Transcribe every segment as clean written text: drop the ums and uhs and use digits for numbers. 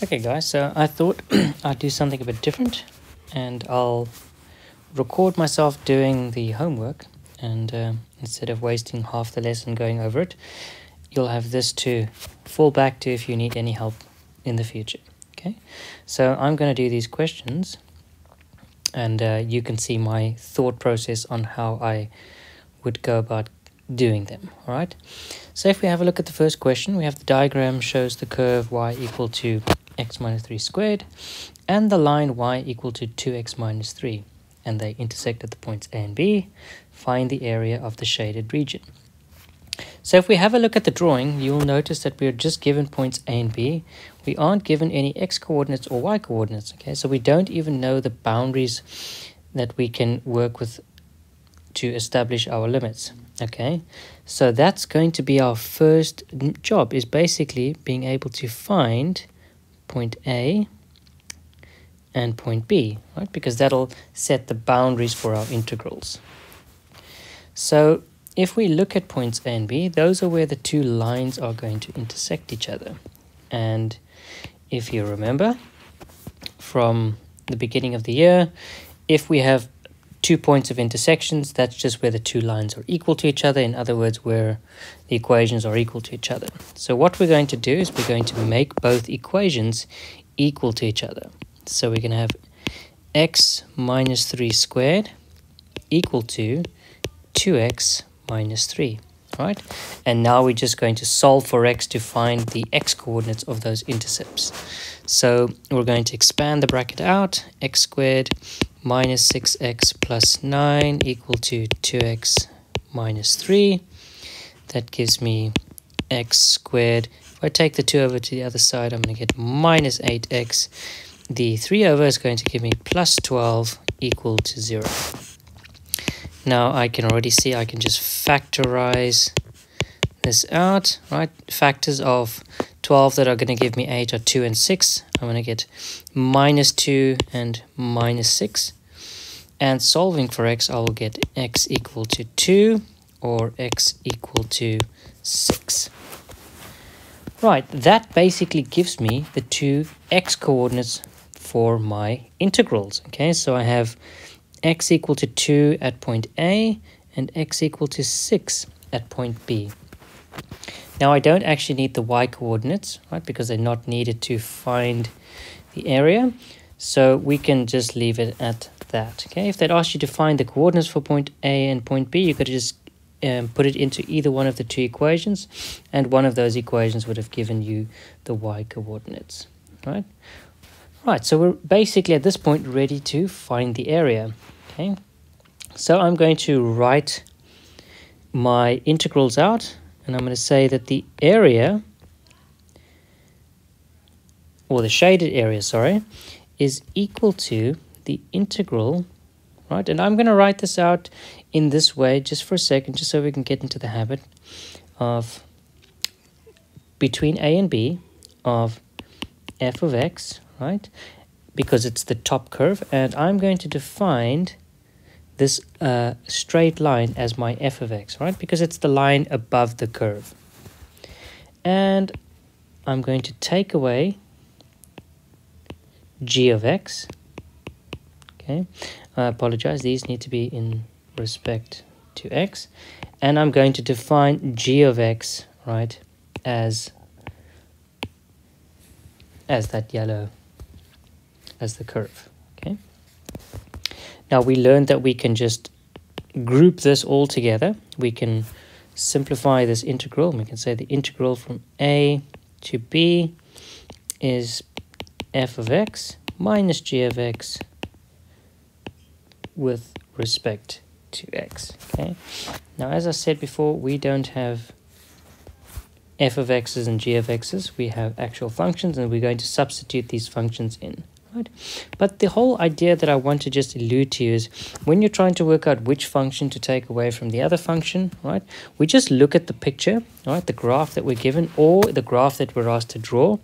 Okay guys, so I thought I'd do something a bit different, and I'll record myself doing the homework, and instead of wasting half the lesson going over it, you'll have this to fall back to if you need any help in the future. Okay, so I'm going to do these questions, and you can see my thought process on how I would go about doing them. All right, so if we have a look at the first question, we have the diagram shows the curve y equal to x minus 3 squared and the line y equal to 2x minus 3, and they intersect at the points A and B. Find the area of the shaded region. So if we have a look at the drawing, you'll notice that we're just given points A and B. We aren't given any x coordinates or y coordinates. Okay, so we don't even know the boundaries that we can work with to establish our limits. Okay, so that's going to be our first job, is basically being able to find point A and point B, right? Because that'll set the boundaries for our integrals. So if we look at points A and B, those are where the two lines are going to intersect each other. And if you remember from the beginning of the year, if we have 2 points of intersections, that's just where the two lines are equal to each other. In other words, where the equations are equal to each other. So what we're going to do is we're going to make both equations equal to each other. So we're going to have x minus 3 squared equal to 2x minus 3, right? And now we're just going to solve for x to find the x coordinates of those intercepts. So we're going to expand the bracket out. X squared minus 6x plus 9 equal to 2x minus 3. That gives me x squared. If I take the 2 over to the other side, I'm going to get minus 8x. The 3 over is going to give me plus 12 equal to 0. Now I can already see I can just factorize this out, right? Factors of 12 that are going to give me 8 are 2 and 6. I'm going to get minus 2 and minus 6. And solving for x, I will get x equal to 2 or x equal to 6. Right, that basically gives me the two x coordinates for my integrals. Okay, so I have x equal to 2 at point A and x equal to 6 at point B. Now I don't actually need the y coordinates, right, because they're not needed to find the area. So we can just leave it at that. Okay, if they'd asked you to find the coordinates for point A and point B, you could just put it into either one of the two equations, and one of those equations would have given you the y coordinates, right? Right, so we're basically at this point ready to find the area. Okay, so I'm going to write my integrals out, and I'm going to say that the area, or the shaded area, sorry, is equal to the integral, right? And I'm going to write this out in this way just for a second, just so we can get into the habit of between A and B of f of x, right? Because it's the top curve, and I'm going to define this straight line as my f of x, right? Because it's the line above the curve. And I'm going to take away g of x. Okay, I apologize, these need to be in respect to x. And I'm going to define g of x, right, as that yellow, as the curve. Okay. Now we learned that we can just group this all together. We can simplify this integral. We can say the integral from A to B is f of x minus g of x with respect to x. Okay. Now, as I said before, we don't have f of x's and g of x's. We have actual functions, and we're going to substitute these functions in. Right? But the whole idea that I want to just allude to is when you're trying to work out which function to take away from the other function, right? We just look at the picture, right? The graph that we're given, or the graph that we're asked to draw,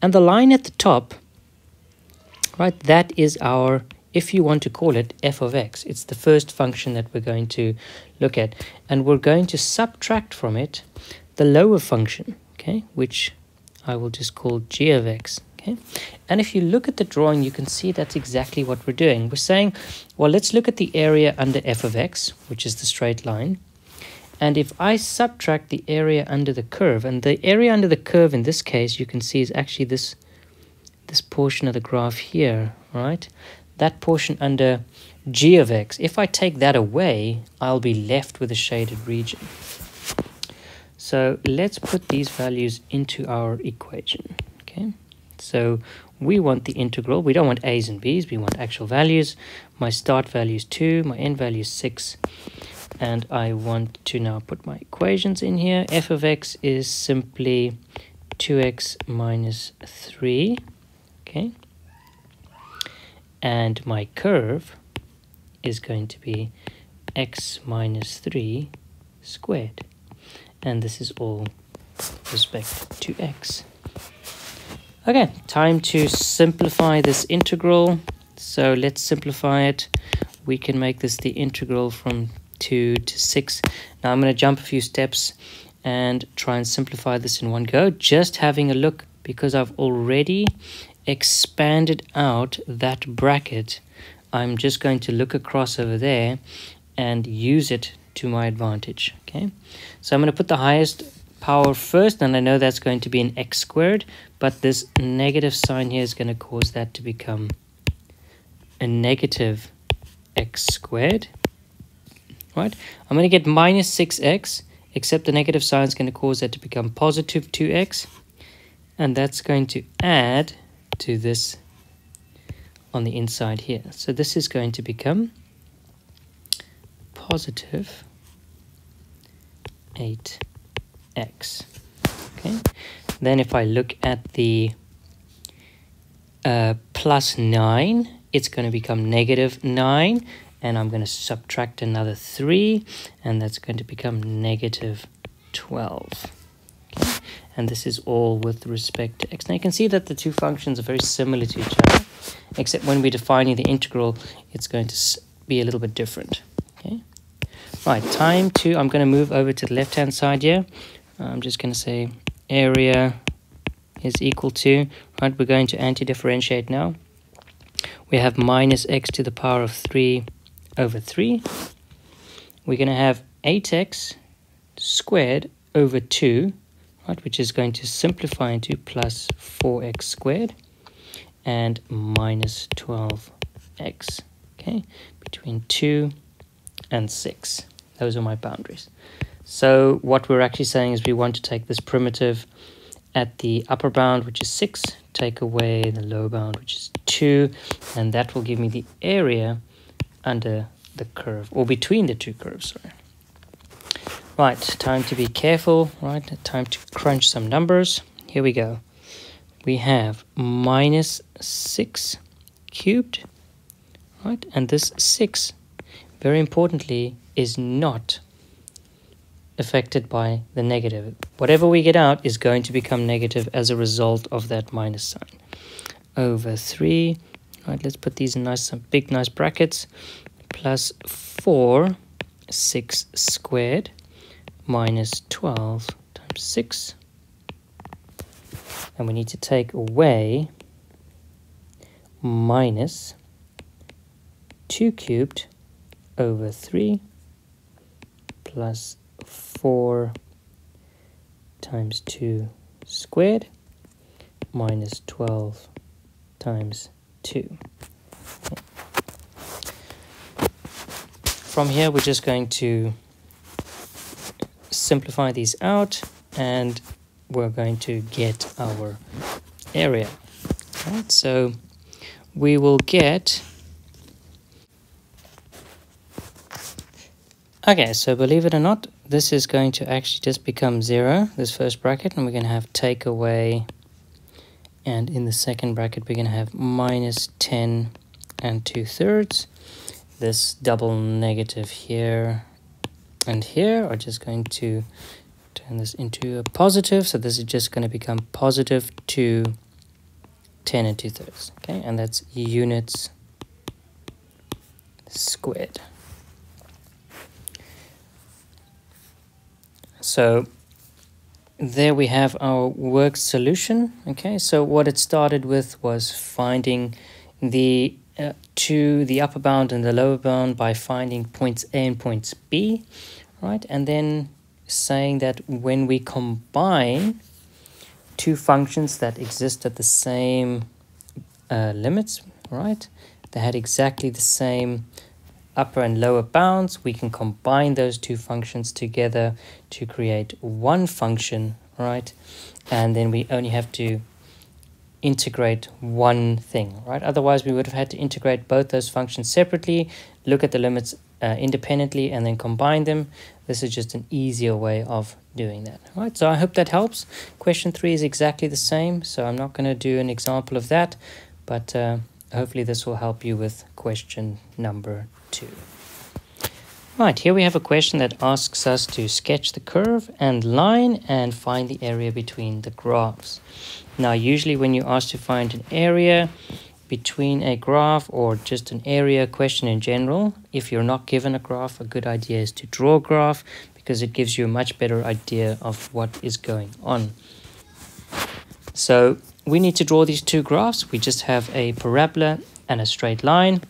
and the line at the top, right? That is our, if you want to call it, f of x. It's the first function that we're going to look at, and we're going to subtract from it the lower function, okay, which I will just call g of x. Okay, and if you look at the drawing, you can see that's exactly what we're doing. We're saying, well, let's look at the area under f of x, which is the straight line. And if I subtract the area under the curve, and the area under the curve in this case, you can see is actually this portion of the graph here, right? That portion under g of x. If I take that away, I'll be left with a shaded region. So let's put these values into our equation, okay? So we want the integral. We don't want a's and b's. We want actual values. My start value is 2. My end value is 6. And I want to now put my equations in here. F of x is simply 2x minus 3. Okay. And my curve is going to be x minus 3 squared. And this is all with respect to x. Okay, time to simplify this integral. So let's simplify it. We can make this the integral from 2 to 6. Now I'm going to jump a few steps and try and simplify this in one go. Just having a look, because I've already expanded out that bracket, I'm just going to look across over there and use it to my advantage. Okay, so I'm going to put the highest power first, and I know that's going to be an x squared, but this negative sign here is going to cause that to become a negative x squared. Right, I'm going to get minus 6x, except the negative sign is going to cause that to become positive 2x, and that's going to add to this on the inside here. So this is going to become positive 8x. Okay, then if I look at the plus 9, it's going to become negative 9, and I'm going to subtract another 3, and that's going to become negative 12. Okay, and this is all with respect to x. Now you can see that the two functions are very similar to each other, except when we're defining the integral, it's going to be a little bit different. Okay, right, I'm going to move over to the left-hand side here. I'm just going to say area is equal to, right, we're going to anti-differentiate now. We have minus x to the power of 3 over 3. We're going to have 8x squared over 2, right, which is going to simplify into plus 4x squared and minus 12x, okay, between 2 and 6. Those are my boundaries. So what we're actually saying is we want to take this primitive at the upper bound, which is 6, take away the lower bound, which is 2, and that will give me the area under the curve, or between the two curves, sorry. Right, time to be careful, right? Time to crunch some numbers. Here we go. We have minus 6 cubed, right? And this 6, very importantly, is not affected by the negative. Whatever we get out is going to become negative as a result of that minus sign. Over 3, right? Let's put these in some big nice brackets. Plus 4, 6 squared, minus 12 times 6. And we need to take away minus 2 cubed over 3 plus 4 times 2 squared minus 12 times 2. Okay. From here, we're just going to simplify these out, and we're going to get our area. Right, so we will get... Okay, so believe it or not, this is going to actually just become 0, this first bracket, and we're going to have take away, and in the second bracket, we're going to have minus 10 and 2/3. This double negative here and here are just going to turn this into a positive, so this is just going to become positive 2, 10 and 2/3, okay, and that's units squared. So there we have our work solution. Okay, so what it started with was finding the the upper bound and the lower bound by finding points A and points B, right? And then saying that when we combine two functions that exist at the same limits, right? They had exactly the same upper and lower bounds. We can combine those two functions together to create one function, right? And then we only have to integrate one thing, right? Otherwise, we would have had to integrate both those functions separately, look at the limits independently, and then combine them. This is just an easier way of doing that, right? So I hope that helps. Question 3 is exactly the same, so I'm not going to do an example of that, but hopefully this will help you with question number 2. Right, here we have a question that asks us to sketch the curve and line and find the area between the graphs. Now, usually when you're asked to find an area between a graph or just an area question in general, if you're not given a graph, a good idea is to draw a graph because it gives you a much better idea of what is going on. So we need to draw these two graphs. We just have a parabola and a straight line.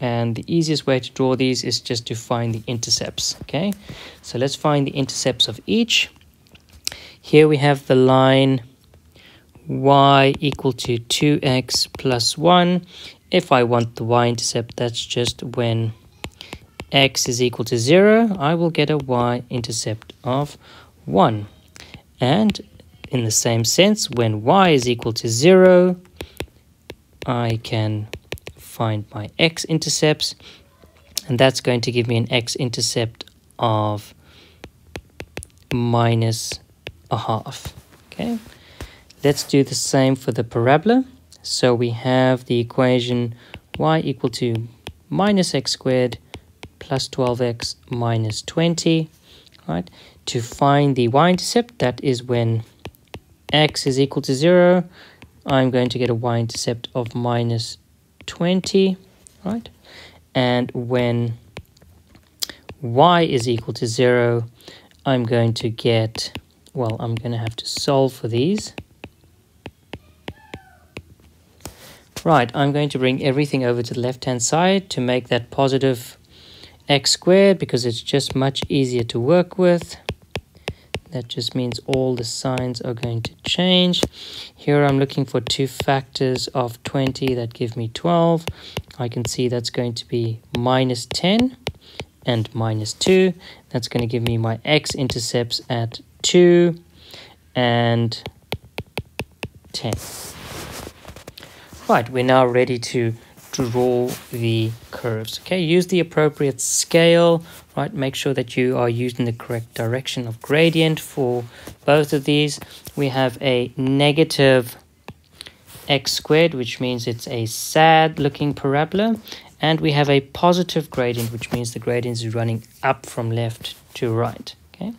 And the easiest way to draw these is just to find the intercepts, okay? So let's find the intercepts of each. Here we have the line y equal to 2x plus 1. If I want the y-intercept, that's just when x is equal to 0, I will get a y-intercept of 1. And in the same sense, when y is equal to 0, I can find my x-intercepts, and that's going to give me an x-intercept of minus a half. Okay, let's do the same for the parabola. So we have the equation y equal to minus x squared plus 12x minus 20, right? To find the y-intercept, that is when x is equal to 0, I'm going to get a y-intercept of minus 20, right? And when y is equal to 0, I'm going to get, well, I'm going to have to solve for these. Right, I'm going to bring everything over to the left-hand side to make that positive x squared because it's just much easier to work with. That just means all the signs are going to change. Here I'm looking for two factors of 20 that give me 12. I can see that's going to be minus 10 and minus 2. That's going to give me my x-intercepts at 2 and 10. Right, we're now ready to draw the curves. Okay, use the appropriate scale, right? Make sure that you are using the correct direction of gradient for both of these. We have a negative x squared, which means it's a sad looking parabola, and we have a positive gradient, which means the gradient is running up from left to right. Okay,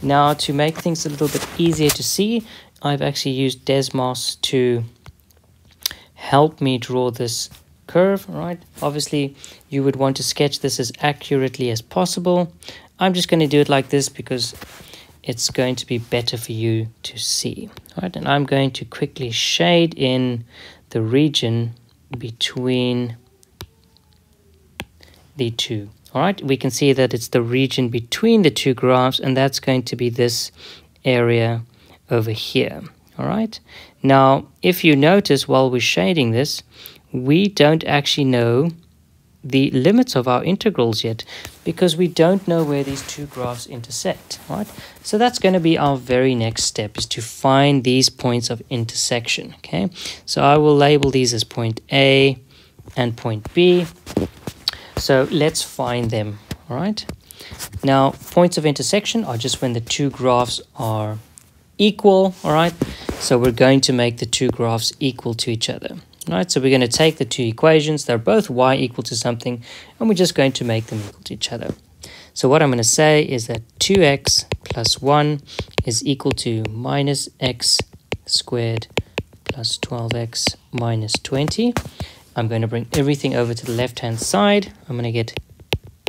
now to make things a little bit easier to see, I've actually used Desmos to help me draw this curve, right? Obviously, you would want to sketch this as accurately as possible. I'm just going to do it like this because it's going to be better for you to see, right? And I'm going to quickly shade in the region between the two. All right, we can see that it's the region between the two graphs, and that's going to be this area over here. All right, now if you notice while we're shading this, we don't actually know the limits of our integrals yet because we don't know where these two graphs intersect, right? So that's going to be our very next step, is to find these points of intersection, okay? So I will label these as point A and point B. So let's find them, all right? Now, points of intersection are just when the two graphs are equal, all right? So we're going to make the two graphs equal to each other. Right, so we're going to take the two equations, they're both y equal to something, and we're just going to make them equal to each other. So what I'm going to say is that 2x plus 1 is equal to minus x squared plus 12x minus 20. I'm going to bring everything over to the left-hand side. I'm going to get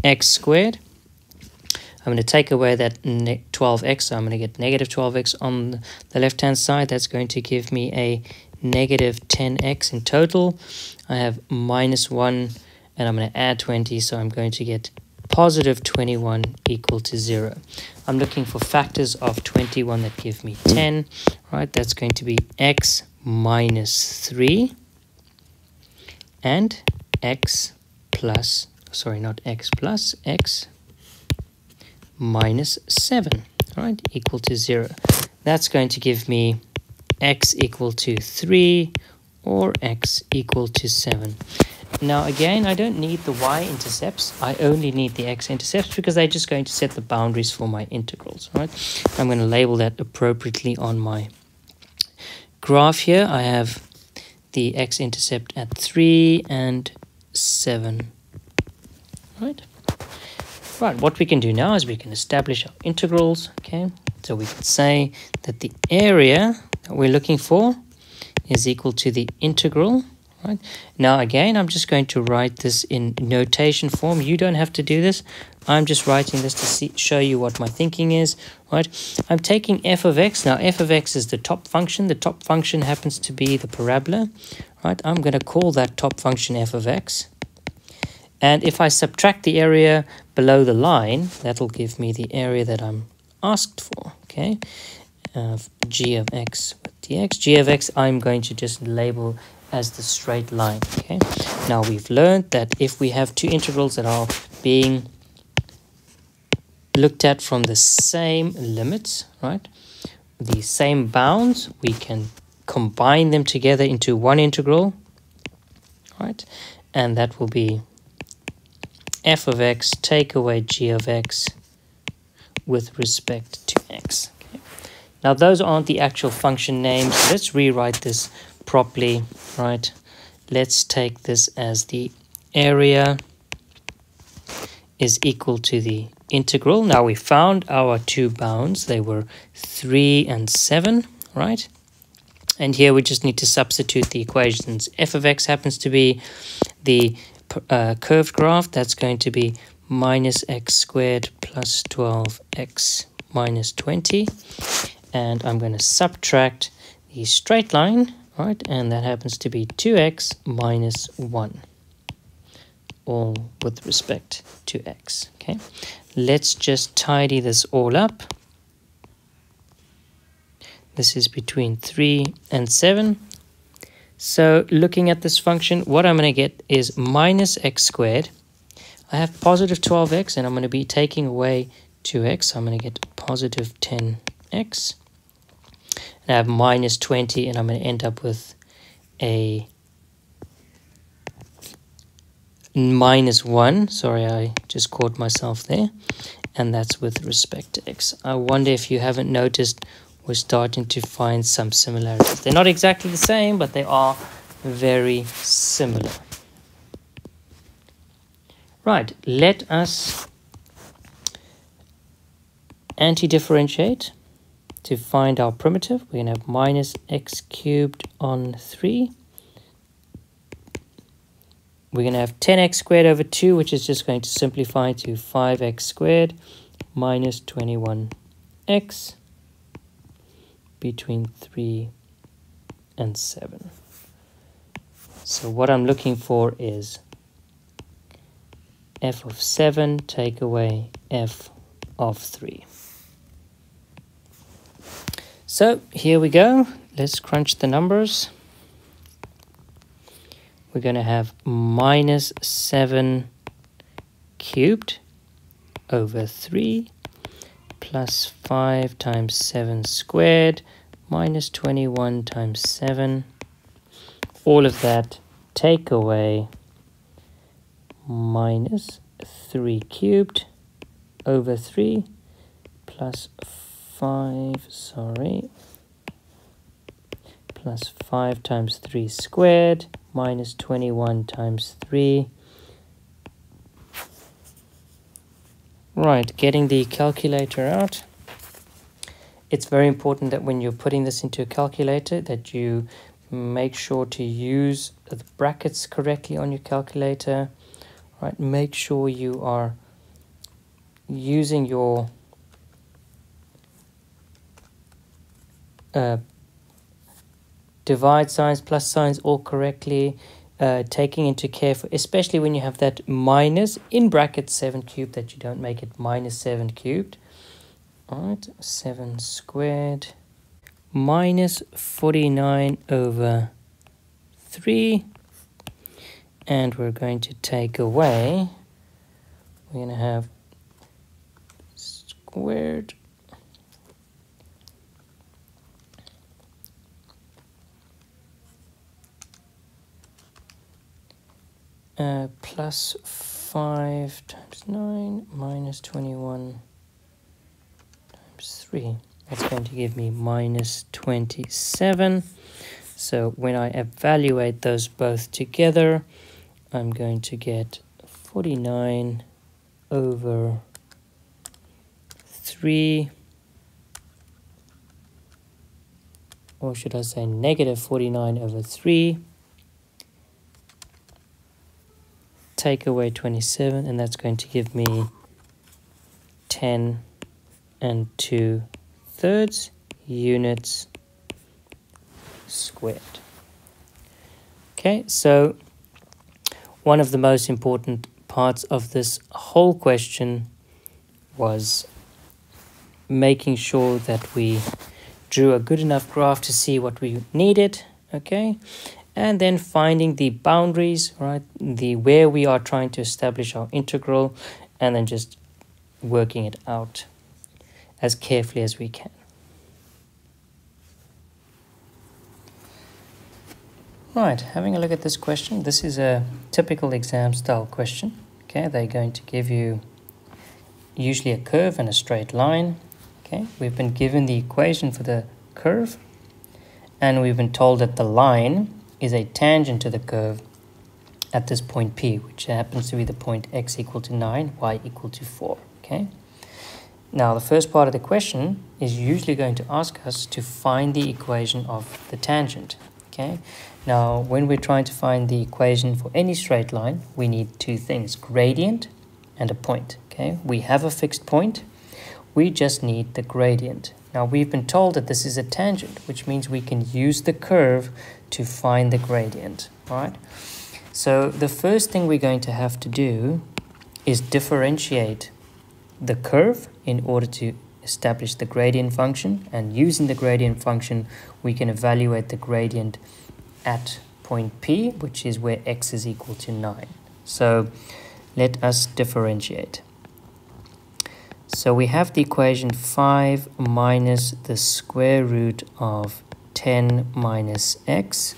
x squared. I'm going to take away that 12x, so I'm going to get negative 12x on the left-hand side. That's going to give me a negative 10x in total. I have minus 1, and I'm going to add 20, so I'm going to get positive 21 equal to 0. I'm looking for factors of 21 that give me 10, right? That's going to be x minus 3 and x plus, sorry, not x plus, x minus 7, right, equal to 0. That's going to give me x equal to 3 or x equal to 7. Now again, I don't need the y-intercepts, I only need the x-intercepts because they're just going to set the boundaries for my integrals, right? I'm going to label that appropriately on my graph here. I have the x-intercept at 3 and 7, right? Right, what we can do now is we can establish our integrals, okay? So we can say that the area that we're looking for is equal to the integral. Right. Now again, I'm just going to write this in notation form. You don't have to do this. I'm just writing this to show you what my thinking is. Right. I'm taking f of x. Now f of x is the top function. The top function happens to be the parabola. Right. I'm going to call that top function f of x. And if I subtract the area below the line, that'll give me the area that I'm asked for. Okay. G of x with dx. G of x I'm going to just label as the straight line. Okay. Now we've learned that if we have two integrals that are being looked at from the same limits, right, the same bounds, we can combine them together into one integral, right, and that will be f of x take away g of x with respect to x. Okay. Now those aren't the actual function names. Let's rewrite this properly, right? Let's take this as the area is equal to the integral. Now we found our two bounds. They were 3 and 7, right? And here we just need to substitute the equations. F of x happens to be the curved graph. That's going to be minus x squared plus 12x minus 20. And I'm going to subtract the straight line, right, and that happens to be 2x minus 1, all with respect to x. Okay, let's just tidy this all up. This is between 3 and 7. So looking at this function, what I'm going to get is minus x squared. I have positive 12x, and I'm going to be taking away 2x. So I'm going to get positive 10x. And I have minus 20, and I'm going to end up with a minus 1. Sorry, I just caught myself there. And that's with respect to x. I wonder if you haven't noticed, we're starting to find some similarities. They're not exactly the same, but they are very similar. Right, let us anti-differentiate. To find our primitive, we're going to have minus x cubed on 3. We're going to have 10x squared over 2, which is just going to simplify to 5x squared minus 21x between 3 and 7. So what I'm looking for is f of 7 take away f of 3. So here we go. Let's crunch the numbers. We're going to have minus 7 cubed over 3 plus 5 times 7 squared minus 21 times 7. All of that take away minus 3 cubed over 3 plus 5, plus 5 times 3 squared minus 21 times 3. Right, getting the calculator out. It's very important that when you're putting this into a calculator that you make sure to use the brackets correctly on your calculator. Right, make sure you are using your divide signs, plus signs all correctly, taking into care for, especially when you have that minus in brackets 7 cubed, that you don't make it minus 7 cubed. All right, 7 squared minus 49 over 3, and we're going to take away, we're going to have squared plus 5 times 9 minus 21 times 3. That's going to give me minus 27. So when I evaluate those both together, I'm going to get 49 over 3, or should I say negative 49 over 3, take away 27, and that's going to give me 10 and 2/3 units squared. Okay, so one of the most important parts of this whole question was making sure that we drew a good enough graph to see what we needed, okay, and then finding the boundaries, right, the where we are trying to establish our integral, and then just working it out as carefully as we can. Right, having a look at this question. This is a typical exam style question. Okay, they're going to give you usually a curve and a straight line. Okay, we've been given the equation for the curve, and we've been told that the line is a tangent to the curve at this point P, which happens to be the point x equal to 9, y equal to 4. Okay. Now, the first part of the question is usually going to ask us to find the equation of the tangent. Okay. Now, when we're trying to find the equation for any straight line, we need two things, gradient and a point. Okay. We have a fixed point. We just need the gradient. Now, we've been told that this is a tangent, which means we can use the curve to find the gradient. Right. So the first thing we're going to have to do is differentiate the curve in order to establish the gradient function, and using the gradient function we can evaluate the gradient at point P, which is where x is equal to 9. So let us differentiate. So we have the equation 5 minus the square root of 10 minus x.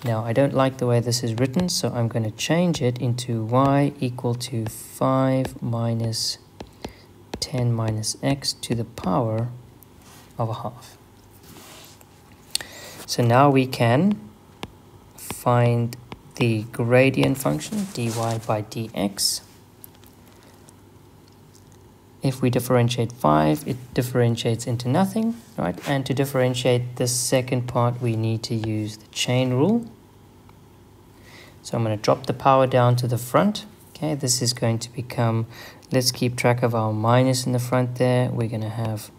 Now, I don't like the way this is written, so I'm going to change it into y equal to 5 minus 10 minus x to the power of a half. So now we can find the gradient function, dy by dx. If we differentiate 5, it differentiates into nothing, right? And to differentiate this second part, we need to use the chain rule. So I'm going to drop the power down to the front. Okay, this is going to become, let's keep track of our minus in the front there. We're going to have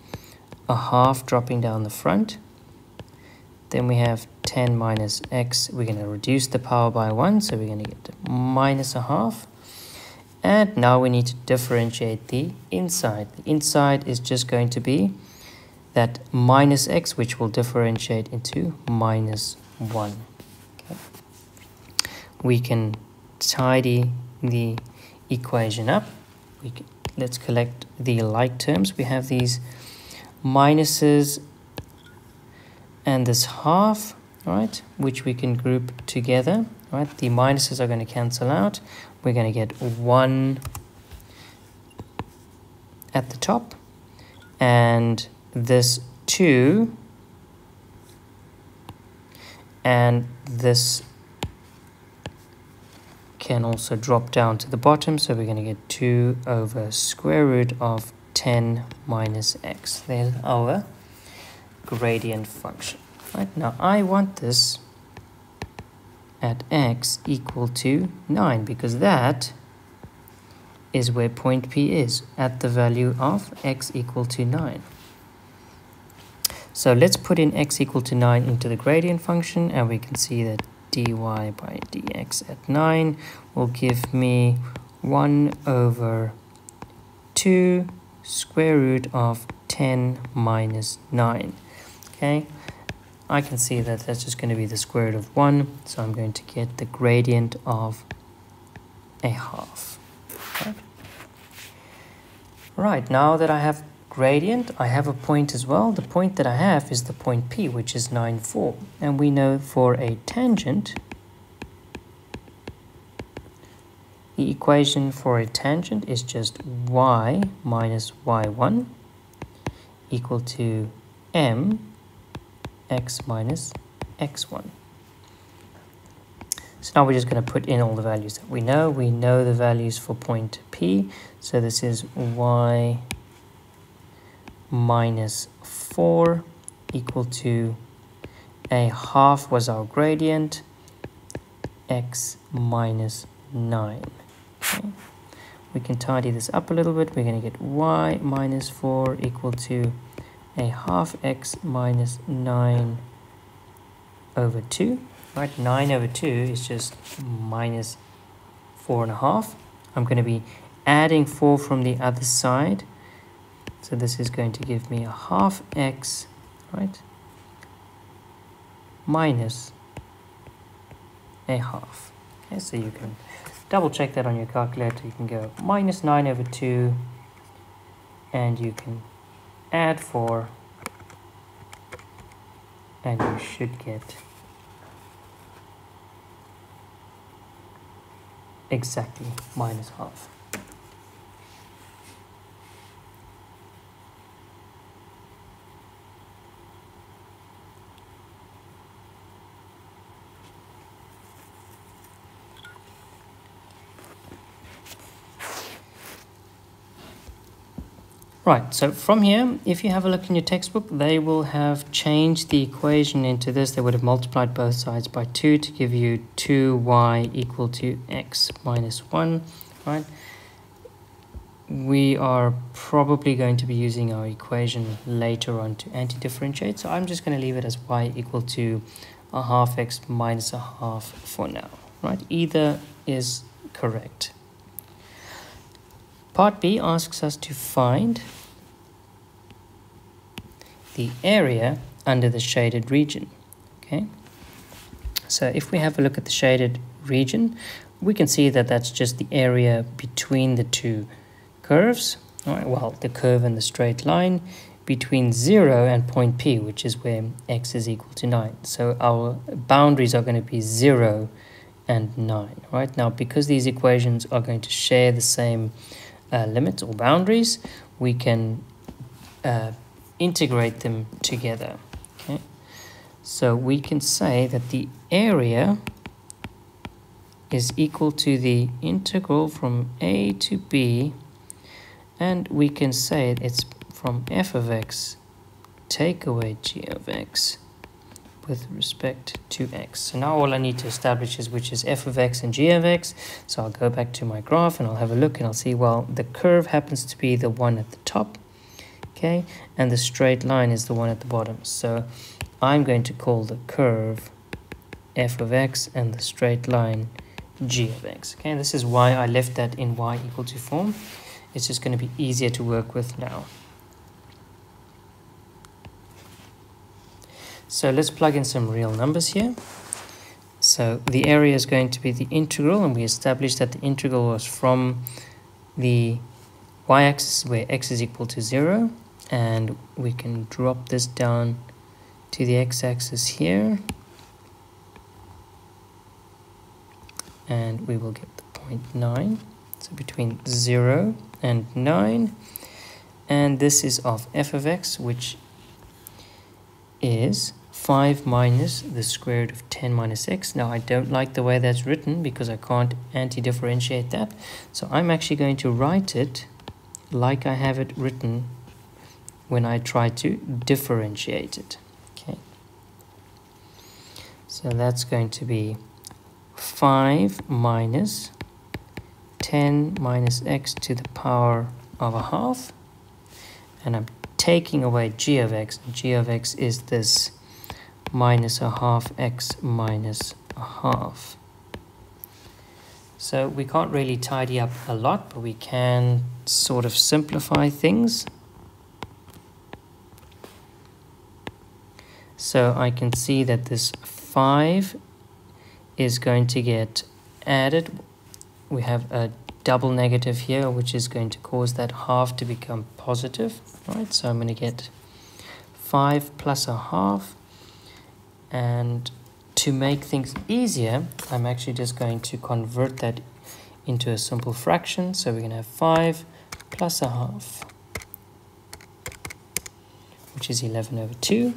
a half dropping down the front. Then we have 10 minus x. We're going to reduce the power by 1, so we're going to get minus a half. And now we need to differentiate the inside. The inside is just going to be that minus x, which will differentiate into minus 1. Okay. We can tidy the equation up. Let's collect the like terms. We have these minuses and this half, right, which we can group together. Right, the minuses are going to cancel out. We're going to get 1 at the top, and this 2, and this can also drop down to the bottom, so we're going to get 2 over square root of 10 minus x. There's our gradient function. Right, now I want this at x equal to 9, because that is where point P is, at the value of x equal to 9. So let's put in x equal to 9 into the gradient function, and we can see that dy by dx at 9 will give me 1 over 2 square root of 10 minus 9. Okay, I can see that that's just going to be the square root of 1, so I'm going to get the gradient of a half. Okay. Right, now that I have gradient, I have a point as well. The point that I have is the point P, which is 9, 4. And we know for a tangent, the equation for a tangent is just y minus y1 equal to m x minus x1. So now we're just going to put in all the values that we know. We know the values for point P. So this is y minus 4 equal to a half was our gradient, x minus 9. Okay. We can tidy this up a little bit. We're going to get y minus 4 equal to a half x minus 9 over 2. Right, 9 over 2 is just minus 4.5. I'm going to be adding 4 from the other side. So this is going to give me a half x, right, minus a half. Okay, so you can double check that on your calculator. You can go minus 9 over 2, and you can add 4, and you should get exactly minus half. Right, so from here, if you have a look in your textbook, they will have changed the equation into this. They would have multiplied both sides by 2 to give you 2y equal to x minus 1, right? We are probably going to be using our equation later on to anti-differentiate, so I'm just going to leave it as y equal to a half x minus a half for now, right? Either is correct. Part B asks us to find the area under the shaded region. Okay, so if we have a look at the shaded region, we can see that that's just the area between the two curves. All right, well, the curve and the straight line between 0 and point P, which is where x is equal to 9. So our boundaries are going to be 0 and 9. Right, now, because these equations are going to share the same limits or boundaries, we can integrate them together. Okay, so we can say that the area is equal to the integral from a to b, and we can say it's from f of x take away g of x with respect to x. So now all I need to establish is which is f of x and g of x. So I'll go back to my graph and I'll have a look and I'll see, well, the curve happens to be the one at the top, okay, and the straight line is the one at the bottom. So I'm going to call the curve f of x and the straight line g of x. Okay, this is why I left that in y equal to form. It's just going to be easier to work with now. So let's plug in some real numbers here. So the area is going to be the integral, and we established that the integral was from the y-axis where x is equal to 0, and we can drop this down to the x-axis here, and we will get the point 9. So between 0 and 9, and this is of f of x, which is 5 minus the square root of 10 minus x. Now I don't like the way that's written because I can't anti-differentiate that. So I'm actually going to write it like I have it written when I try to differentiate it. Okay. So that's going to be 5 minus 10 minus x to the power of a half, and I'm taking away g of x. G of x is this minus a half x minus a half. So we can't really tidy up a lot, but we can sort of simplify things. So I can see that this 5 is going to get added. We have a double negative here, which is going to cause that half to become positive, right? So I'm going to get 5 plus a half. And to make things easier, I'm actually just going to convert that into a simple fraction. So we're going to have 5 plus a half, which is 11 over 2.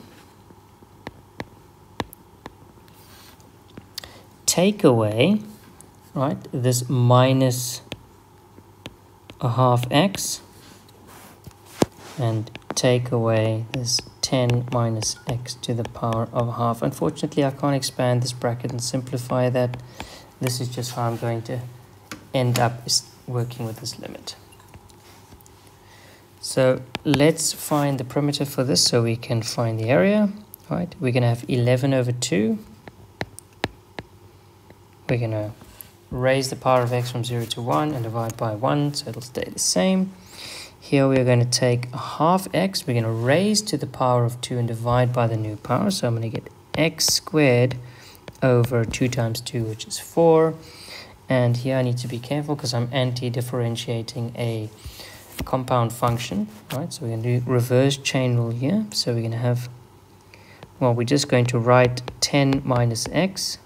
Take away, right, this minus a half x, and take away this 10 minus x to the power of a half. Unfortunately, I can't expand this bracket and simplify that. This is just how I'm going to end up working with this limit. So let's find the primitive for this so we can find the area. Right, we're going to have 11 over 2. We're going to raise the power of x from 0 to 1 and divide by 1, so it'll stay the same. Here we're going to take a half x, we're going to raise to the power of 2 and divide by the new power. So I'm going to get x squared over 2 times 2, which is 4. And here I need to be careful because I'm anti-differentiating a compound function, right? So we're going to do reverse chain rule here. So we're going to have, well, we're just going to write 10 minus x.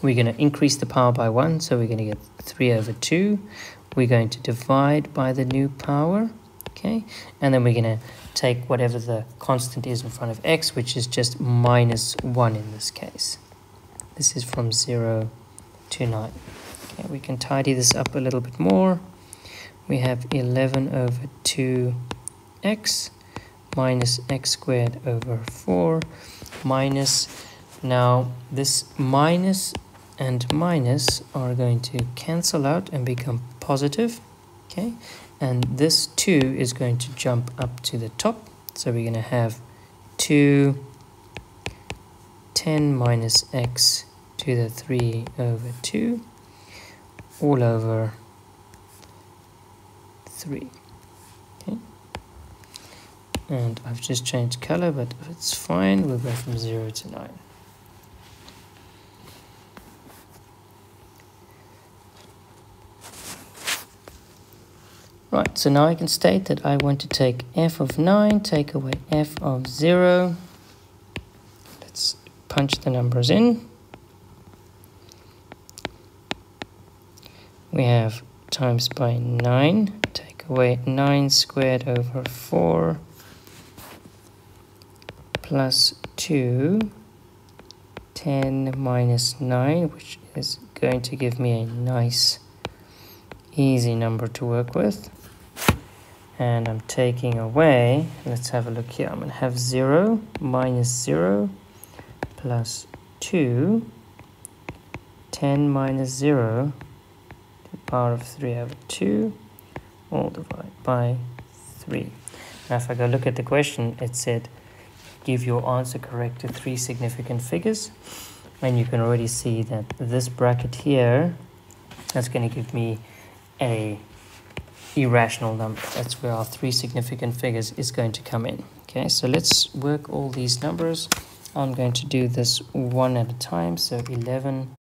We're going to increase the power by 1, so we're going to get 3 over 2. We're going to divide by the new power, okay? And then we're going to take whatever the constant is in front of x, which is just minus 1 in this case. This is from 0 to 9. Okay, we can tidy this up a little bit more. We have 11 over 2x minus x squared over 4 minus, now this minus and minus are going to cancel out and become positive, okay? And this 2 is going to jump up to the top. So we're going to have 2 10 minus x to the 3 over 2 all over 3. Okay? And I've just changed color, but it's fine. We'll go from 0 to 9. Right, so now I can state that I want to take f of 9, take away f of 0. Let's punch the numbers in. We have times by 9, take away 9 squared over 4 plus 2, 10 minus 9, which is going to give me a nice easy number to work with. And I'm taking away, let's have a look here, I'm going to have 0 minus 0 plus 2, 10 minus 0 to the power of 3 over 2, all divided by 3. Now if I go look at the question, it said give your answer correct to 3 significant figures. And you can already see that this bracket here, that's going to give me a irrational number. That's where our 3 significant figures is going to come in. Okay, so let's work all these numbers. I'm going to do this one at a time. So 11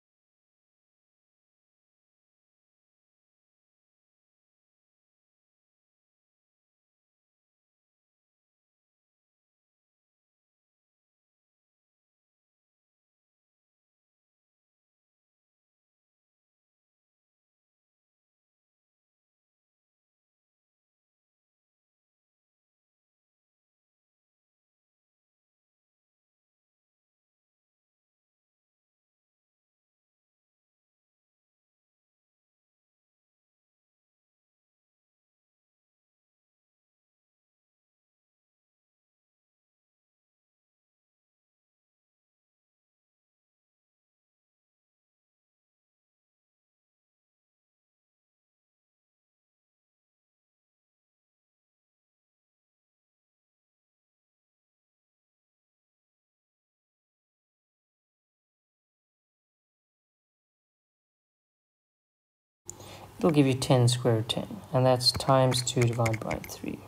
it'll give you 10 square root 10, and that's times 2 divided by 3,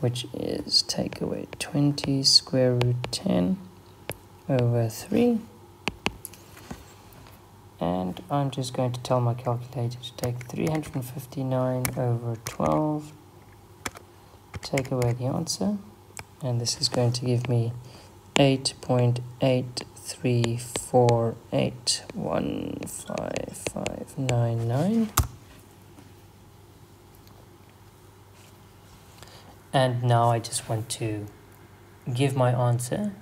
which is take away 20 square root 10 over 3. And I'm just going to tell my calculator to take 359 over 12, take away the answer, and this is going to give me 8.834815599. And now I just want to give my answer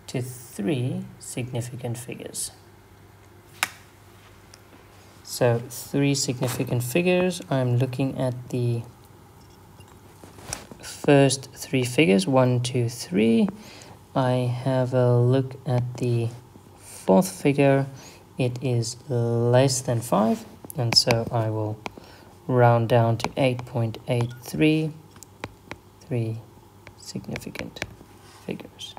to 3 significant figures. So 3 significant figures, I'm looking at the first 3 figures, 1, 2, 3. I have a look at the 4th figure, it is less than 5, and so I will round down to 8.833 significant figures.